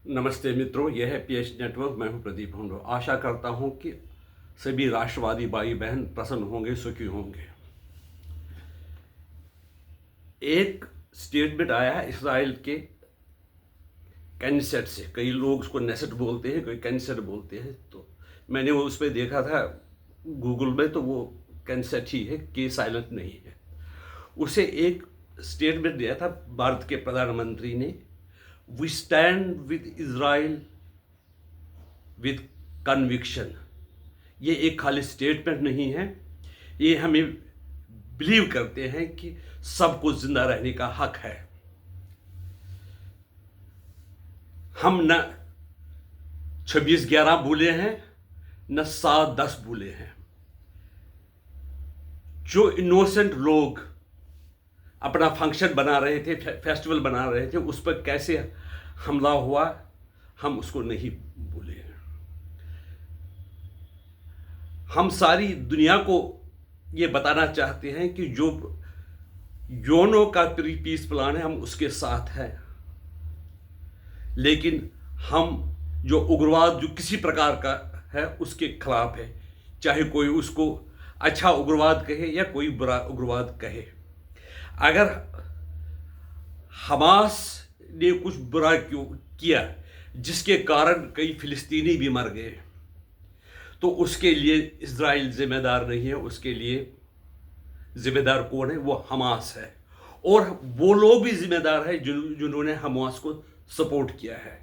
नमस्ते मित्रों, यह है पीएच नेटवर्क। मैं हूं प्रदीप होंडो। आशा करता हूं कि सभी राष्ट्रवादी भाई बहन प्रसन्न होंगे, सुखी होंगे। एक स्टेटमेंट आया है इसराइल के कैनसेट से। कई लोग उसको नेसेट बोलते हैं, कोई कैनसेट बोलते हैं। तो मैंने वो उस पर देखा था गूगल में, तो वो कैनसेट ही है, के साइलेंट नहीं है। उसे एक स्टेटमेंट दिया था भारत के प्रधानमंत्री ने, we stand with Israel with conviction. ये एक खाली स्टेटमेंट नहीं है, ये हमें बिलीव करते हैं कि सबको जिंदा रहने का हक है। हम न 26/11 भूले हैं, न 7/10 भूले हैं। जो इनोसेंट लोग अपना फंक्शन बना रहे थे, फेस्टिवल बना रहे थे, उस पर कैसे हमला हुआ, हम उसको नहीं भूले। हम सारी दुनिया को ये बताना चाहते हैं कि जो यूएनओ का पीस प्लान है, हम उसके साथ हैं। लेकिन हम जो उग्रवाद जो किसी प्रकार का है उसके खिलाफ है, चाहे कोई उसको अच्छा उग्रवाद कहे या कोई बुरा उग्रवाद कहे। अगर हमास ने कुछ बुरा क्यों किया जिसके कारण कई फिलिस्तीनी भी मर गए, तो उसके लिए इजराइल जिम्मेदार नहीं है। उसके लिए जिम्मेदार कौन है? वो हमास है। और वो लोग भी जिम्मेदार है जिन्होंने हमास को सपोर्ट किया है,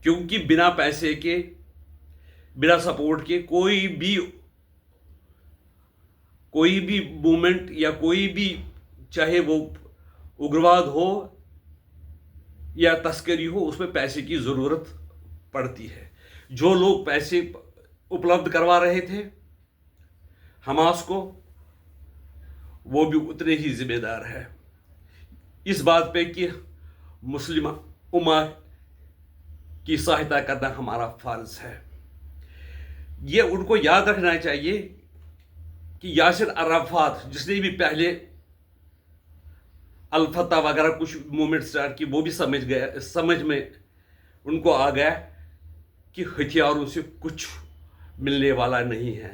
क्योंकि बिना पैसे के, बिना सपोर्ट के कोई भी मूवमेंट या कोई भी, चाहे वो उग्रवाद हो या तस्करी हो, उसमें पैसे की जरूरत पड़ती है। जो लोग पैसे उपलब्ध करवा रहे थे हमास को, वो भी उतने ही जिम्मेदार है इस बात पे कि मुस्लिम उम्मा की सहायता करना हमारा फर्ज है। ये उनको याद रखना चाहिए कि यासिर अराफात, जिसने भी पहले अल फतह वगैरह कुछ मूवमेंट स्टार्ट की, वो भी समझ में उनको आ गया कि हथियारों से कुछ मिलने वाला नहीं है,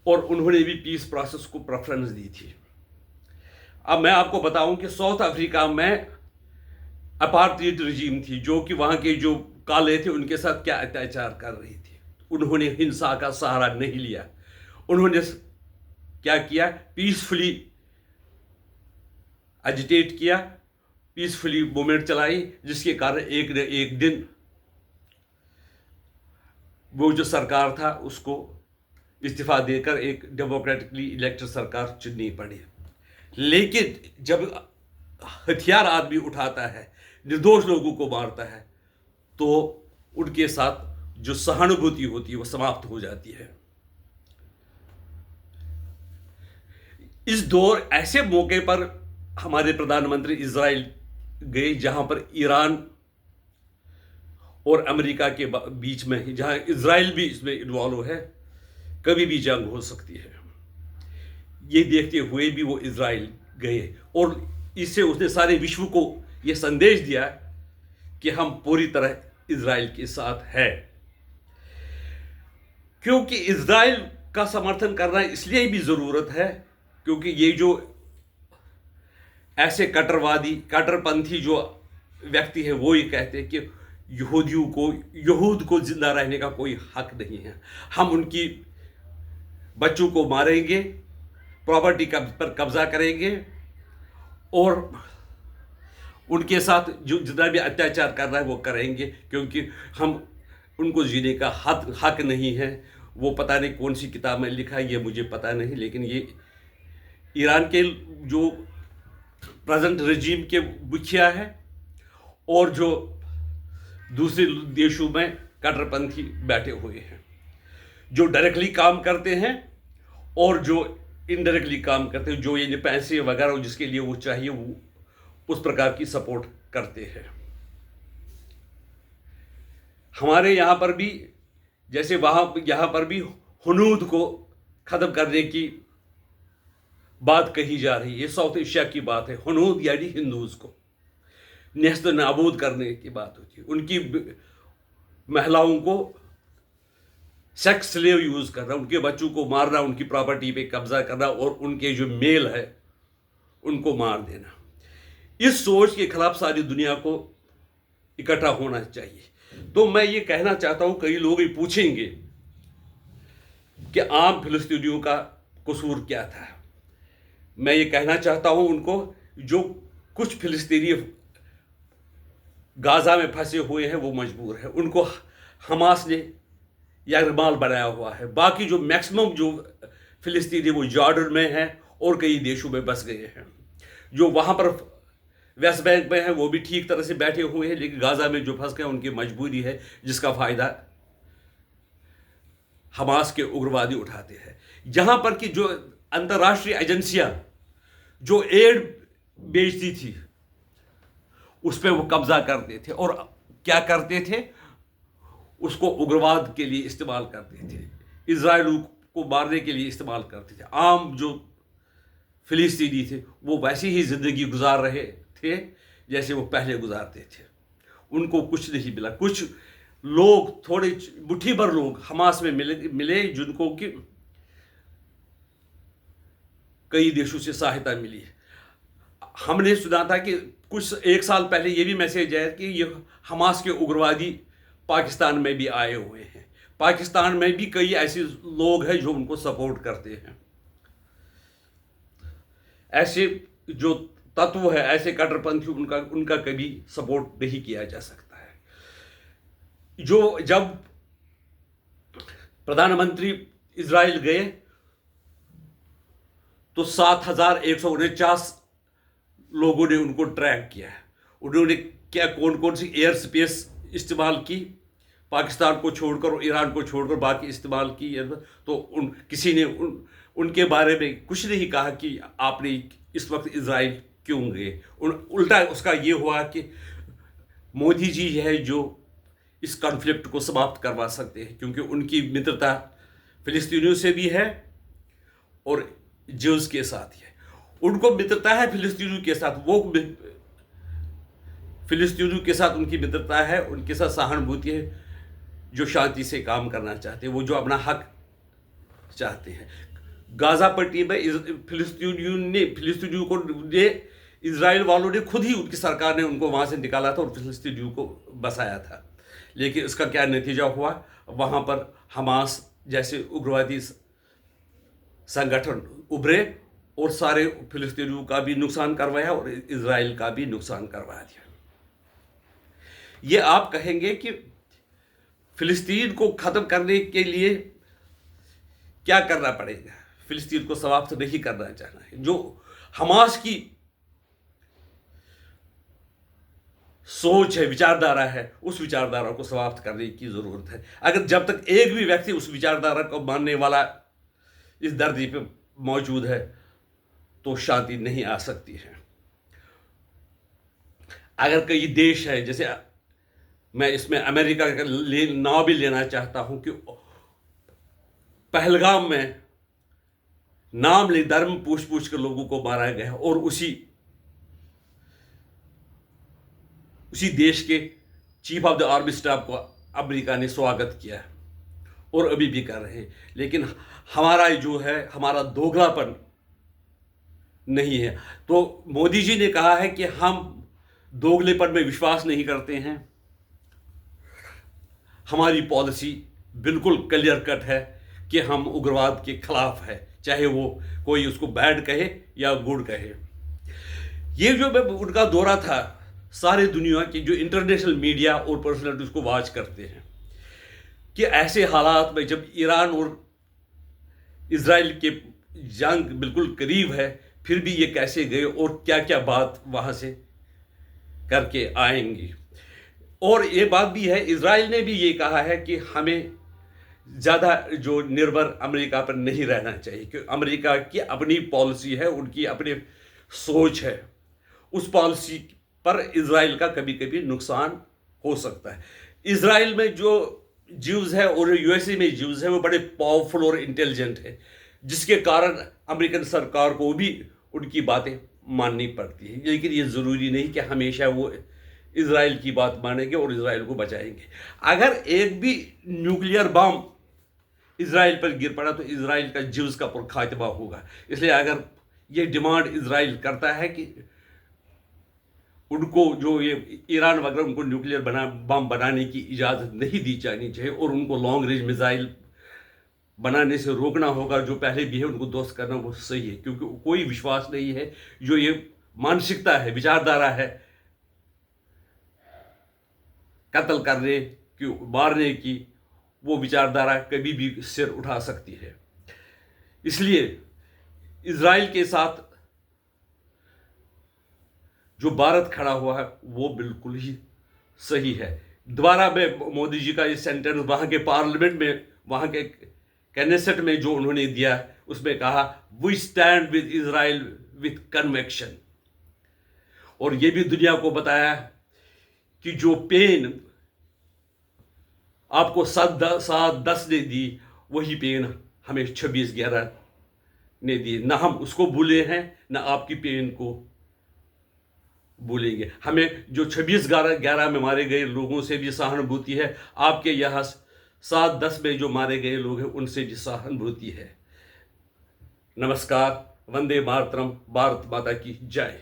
और उन्होंने भी पीस प्रोसेस को प्रेफरेंस दी थी। अब मैं आपको बताऊं कि साउथ अफ्रीका में अपार्थाइड रजीम थी, जो कि वहां के जो काले थे उनके साथ क्या अत्याचार कर रही थी। उन्होंने हिंसा का सहारा नहीं लिया। उन्होंने क्या किया? पीसफुली एजिटेट किया, पीसफुली मूवमेंट चलाई, जिसके कारण एक न एक दिन वो जो सरकार था उसको इस्तीफा देकर एक डेमोक्रेटिकली इलेक्टेड सरकार चुननी पड़ी। लेकिन जब हथियार आदमी उठाता है, निर्दोष लोगों को मारता है, तो उनके साथ जो सहानुभूति होती है वो समाप्त हो जाती है। इस दौर ऐसे मौके पर हमारे प्रधानमंत्री इजराइल गए जहां पर ईरान और अमेरिका के बीच में, जहां इजराइल भी इसमें इन्वॉल्व है, कभी भी जंग हो सकती है। ये देखते हुए भी वो इजराइल गए, और इससे उसने सारे विश्व को ये संदेश दिया कि हम पूरी तरह इजराइल के साथ है। क्योंकि इजराइल का समर्थन करना इसलिए भी जरूरत है क्योंकि ये जो ऐसे कट्टरपंथी जो व्यक्ति है, वो ये कहते हैं कि यहूद को जिंदा रहने का कोई हक नहीं है। हम उनकी बच्चों को मारेंगे, प्रॉपर्टी पर कब्जा करेंगे, और उनके साथ जो जितना भी अत्याचार कर रहा है वो करेंगे, क्योंकि हम उनको जीने का हक नहीं है। वो पता नहीं कौन सी किताब में लिखा है, ये मुझे पता नहीं, लेकिन ये ईरान के जो प्रेजेंट रजीम के मुखिया है, और जो दूसरे देशों में कट्टरपंथी बैठे हुए हैं, जो डायरेक्टली काम करते हैं और जो इनडायरेक्टली काम करते हैं, जो ये पैसे वगैरह जिसके लिए वो चाहिए, वो उस प्रकार की सपोर्ट करते हैं। हमारे यहाँ पर भी, जैसे यहाँ पर भी हुनूद को खत्म करने की बात कही जा रही है। ये साउथ एशिया की बात है, हुनूद यानी हिंदूज को। नेस्त नाबूद करने की बात होती है। उनकी महिलाओं को सेक्स स्लेव यूज करना, उनके बच्चों को मारना, उनकी प्रॉपर्टी पे कब्जा करना और उनके जो मेल है उनको मार देना। इस सोच के खिलाफ सारी दुनिया को इकट्ठा होना चाहिए। तो मैं ये कहना चाहता हूं, कई लोग ये पूछेंगे कि आम फिलिस्तीनियों का कसूर क्या था। मैं ये कहना चाहता हूं उनको, जो कुछ फिलिस्तीनी गाजा में फंसे हुए हैं वो मजबूर है, उनको हमास ने यरगमाल बनाया हुआ है। बाकी जो मैक्सिमम जो फिलिस्तीनी वो जॉर्डन में हैं और कई देशों में बस गए हैं। जो वहाँ पर वेस्ट बैंक में हैं वो भी ठीक तरह से बैठे हुए हैं, लेकिन गाजा में जो फंस गए उनकी मजबूरी है, जिसका फ़ायदा हमास के उग्रवादी उठाते हैं। जहाँ पर कि जो अंतर्राष्ट्रीय एजेंसियाँ जो एड बेचती थी उस पर वो कब्जा करते थे और क्या करते थे, उसको उग्रवाद के लिए इस्तेमाल करते थे, इजराइल को मारने के लिए इस्तेमाल करते थे। आम जो फिलिस्तीनी थे वो वैसी ही ज़िंदगी गुजार रहे थे जैसे वो पहले गुजारते थे। उनको कुछ नहीं मिला। कुछ लोग, थोड़े मुट्ठी भर लोग हमास में मिले जिनको कि कई देशों से सहायता मिली है। हमने सुना था कि कुछ एक साल पहले ये भी मैसेज आया कि ये हमास के उग्रवादी पाकिस्तान में भी आए हुए हैं। पाकिस्तान में भी कई ऐसे लोग हैं जो उनको सपोर्ट करते हैं। ऐसे जो तत्व है, ऐसे कट्टरपंथी, उनका कभी सपोर्ट नहीं किया जा सकता है। जो जब प्रधानमंत्री इजराइल गए तो 7,149 लोगों ने उनको ट्रैक किया है। उन्होंने क्या कौन कौन सी एयर स्पेस इस्तेमाल की, पाकिस्तान को छोड़कर और ईरान को छोड़कर बाकी इस्तेमाल की, तो किसी ने उनके बारे में कुछ नहीं कहा कि आपने इस वक्त इजराइल क्यों गए। उल्टा उसका ये हुआ कि मोदी जी है जो इस कॉन्फ्लिक्ट को समाप्त करवा सकते हैं, क्योंकि उनकी मित्रता फिलिस्तीनियों से भी है और ज्यूज के साथ ही है। उनको मित्रता है फिलिस्तीनियों के साथ, वो फिलिस्तीनियों के साथ उनकी मित्रता है, उनके साथ सहानुभूति है, जो शांति से काम करना चाहते हैं, वो जो अपना हक चाहते हैं। गाजा पट्टी में फिलिस्तीनियों को इजराइल वालों ने खुद ही, उनकी सरकार ने उनको वहाँ से निकाला था और फिलिस्तीनियों को बसाया था। लेकिन इसका क्या नतीजा हुआ, वहाँ पर हमास जैसे उग्रवादी संगठन उभरे और सारे फिलिस्तीनियों का भी नुकसान करवाया और इजराइल का भी नुकसान करवा दिया। ये आप कहेंगे कि फिलिस्तीन को ख़त्म करने के लिए क्या करना पड़ेगा, फिलिस्तीन को समाप्त नहीं करना चाहना है। जो हमास की सोच है, विचारधारा है, उस विचारधारा को समाप्त करने की ज़रूरत है। अगर जब तक एक भी व्यक्ति उस विचारधारा को मानने वाला इस धरती पे मौजूद है तो शांति नहीं आ सकती है। अगर कई देश है, जैसे मैं इसमें अमेरिका का नाम भी लेना चाहता हूं कि पहलगाम में नाम ले धर्म पूछ कर लोगों को मारा गया और उसी देश के chief of the army staff को अमेरिका ने स्वागत किया और अभी भी कर रहे हैं। लेकिन हमारा जो है, हमारा दोगलापन नहीं है। तो मोदी जी ने कहा है कि हम दोगलेपन में विश्वास नहीं करते हैं। हमारी पॉलिसी बिल्कुल क्लियर कट है कि हम उग्रवाद के खिलाफ है, चाहे वो कोई उसको बैड कहे या गुड कहे। ये जो उनका दौरा था, सारे दुनिया की जो इंटरनेशनल मीडिया और पर्सनलिटी उसको वॉच करते हैं कि ऐसे हालात में जब ईरान और इजराइल के जंग बिल्कुल करीब है, फिर भी ये कैसे गए और क्या क्या बात वहाँ से करके आएंगी। और ये बात भी है, इजराइल ने भी ये कहा है कि हमें ज़्यादा जो निर्भर अमेरिका पर नहीं रहना चाहिए, क्योंकि अमेरिका की अपनी पॉलिसी है, उनकी अपनी सोच है। उस पॉलिसी पर इजराइल का कभी कभी नुकसान हो सकता है। इजराइल में जो ज्यूज़ है और यूएसए में ज्यूज़ है वो बड़े पावरफुल और इंटेलिजेंट है, जिसके कारण अमेरिकन सरकार को भी उनकी बातें माननी पड़ती है। लेकिन ये ज़रूरी नहीं कि हमेशा वो इजराइल की बात मानेंगे और इजराइल को बचाएंगे। अगर एक भी न्यूक्लियर बम इजराइल पर गिर पड़ा तो इजराइल का जीव्स का खात्मा होगा। इसलिए अगर ये डिमांड इजराइल करता है कि उनको जो ये ईरान वगैरह उनको न्यूक्लियर बम बनाने की इजाज़त नहीं दी जानी चाहिए और उनको लॉन्ग रेंज मिसाइल बनाने से रोकना होगा, जो पहले भी है उनको दोस्त करना वो सही है, क्योंकि कोई विश्वास नहीं है, जो ये मानसिकता है, विचारधारा है कत्ल करने की, मारने की, वो विचारधारा कभी भी सिर उठा सकती है। इसलिए इजराइल के साथ जो भारत खड़ा हुआ है वो बिल्कुल ही सही है। दोबारा में मोदी जी का ये सेंटेंस वहाँ के पार्लियामेंट में, वहाँ के कैनेसेट में जो उन्होंने दिया, उसमें कहा we stand with Israel with conviction. और ये भी दुनिया को बताया कि जो पेन आपको 7-10 ने दी, वही पेन हमें 26-11 ने दी। ना हम उसको भूले हैं, ना आपकी पेन को भूलेंगे। हमें जो 26-11 में मारे गए लोगों से भी सहानुभूति है, आपके यहाँ 7-10 में जो मारे गए लोग हैं उनसे भी सहानुभूति है। नमस्कार, वंदे मातरम, भारत माता की जय।